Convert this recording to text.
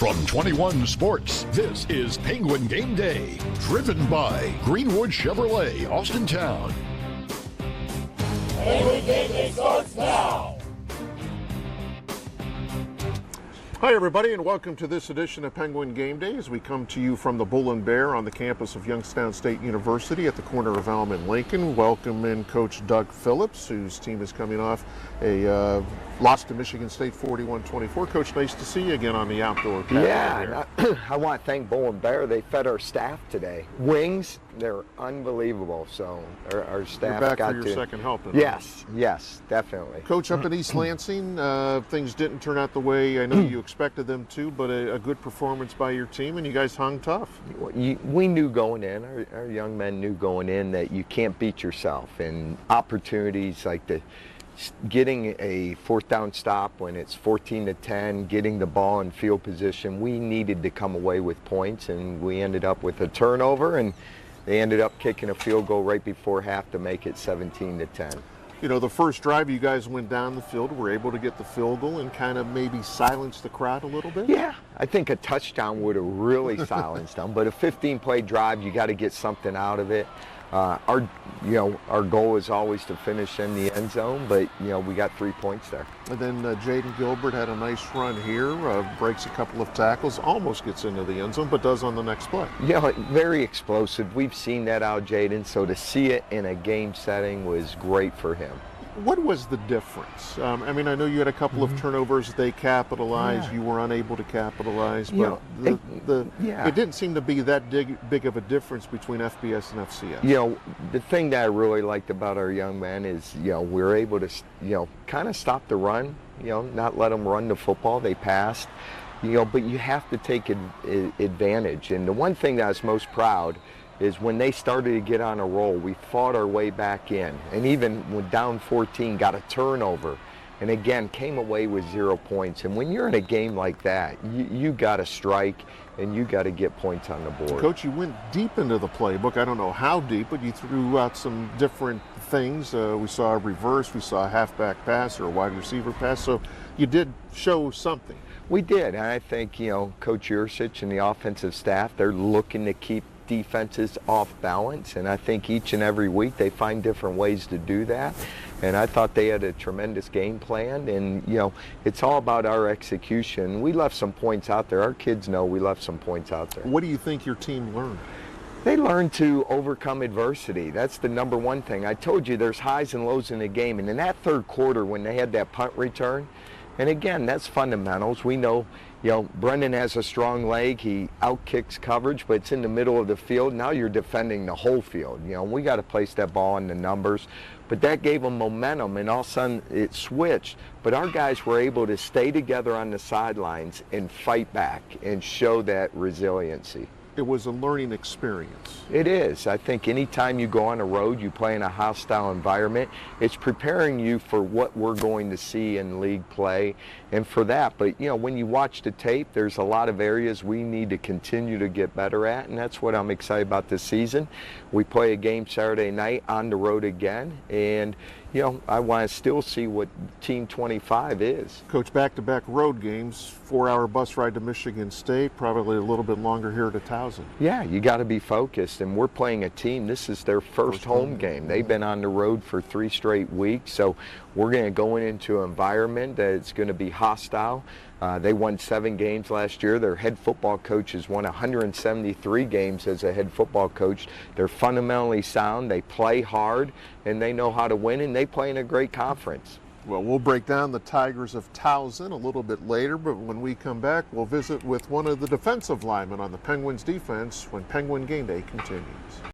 From 21 Sports, this is Penguin Gameday, driven by Greenwood Chevrolet, Austintown. Penguin Gameday starts now. Hi everybody, and welcome to this edition of Penguin Gameday as we come to you from the Bull and Bear on the campus of Youngstown State University at the corner of Elm and Lincoln. Welcome in Coach Doug Phillips, whose team is coming off a loss to Michigan State 41-24. Coach, nice to see you again on the outdoor patio. Yeah, I want to thank Bull and Bear. They fed our staff today. Wings, they're unbelievable. So our staff You're back got for your to, second helping. Yes, definitely. Coach, up in East Lansing, things didn't turn out the way I know you expected them to, but a good performance by your team, and you guys hung tough. We knew going in, our young men knew going in that you can't beat yourself, and opportunities like getting a fourth down stop when it's 14-10, getting the ball in field position, we needed to come away with points, and we ended up with a turnover, and they ended up kicking a field goal right before half to make it 17-10. You know, the first drive you guys went down the field, were able to get the field goal and kind of maybe silence the crowd a little bit? Yeah, I think a touchdown would have really silenced them, but a 15-play drive, you got to get something out of it. Our goal is always to finish in the end zone, but we got 3 points there. And then Jaden Gilbert had a nice run here, breaks a couple of tackles, almost gets into the end zone, but does on the next play. Yeah, very explosive. We've seen that out, Jaden, so to see it in a game setting was great for him. What was the difference? I mean, I know you had a couple of turnovers. They capitalized. Yeah. You were unable to capitalize. But it didn't seem to be that big of a difference between FBS and FCS. The thing that I really liked about our young men is, we were able to, kind of stop the run, not let them run the football. They passed, but you have to take advantage. And the one thing that I was most proud is when they started to get on a roll, we fought our way back in. And even when down 14, got a turnover. And again, came away with 0 points. And when you're in a game like that, you got to strike and you got to get points on the board. Coach, you went deep into the playbook. I don't know how deep, but you threw out some different things. We saw a reverse, we saw a halfback pass or a wide receiver pass. So you did show something. We did. And I think, Coach Yursich and the offensive staff, they're looking to keep defenses off balance, and I think each and every week they find different ways to do that, and I thought they had a tremendous game plan, and it's all about our execution. We left some points out there. Our kids know we left some points out there. What do you think your team learned? They learned to overcome adversity. That's the number one thing. I told you there's highs and lows in the game, and in that third quarter when they had that punt return, and again, that's fundamentals. We know, Brendan has a strong leg. He outkicks coverage, but it's in the middle of the field. Now you're defending the whole field. We got to place that ball in the numbers. But that gave them momentum, and all of a sudden it switched. But our guys were able to stay together on the sidelines and fight back and show that resiliency. It was a learning experience. It is. I think anytime you go on a road, you play in a hostile environment, it's preparing you for what we're going to see in league play and for that. But, when you watch the tape, there's a lot of areas we need to continue to get better at, and that's what I'm excited about this season. We play a game Saturday night on the road again, and I want to still see what Team 25 is. Coach, back-to-back road games, 4-hour bus ride to Michigan State, probably a little bit longer here to Towson. Yeah, you got to be focused, and we're playing a team. This is their first home game. They've been on the road for 3 straight weeks, so we're going to go into an environment that's going to be hostile. They won 7 games last year. Their head football coach has won 173 games as a head football coach. They're fundamentally sound. They play hard, and they know how to win, and they play in a great conference. Well, we'll break down the Tigers of Towson a little bit later, but when we come back, we'll visit with one of the defensive linemen on the Penguins defense when Penguin Gameday continues.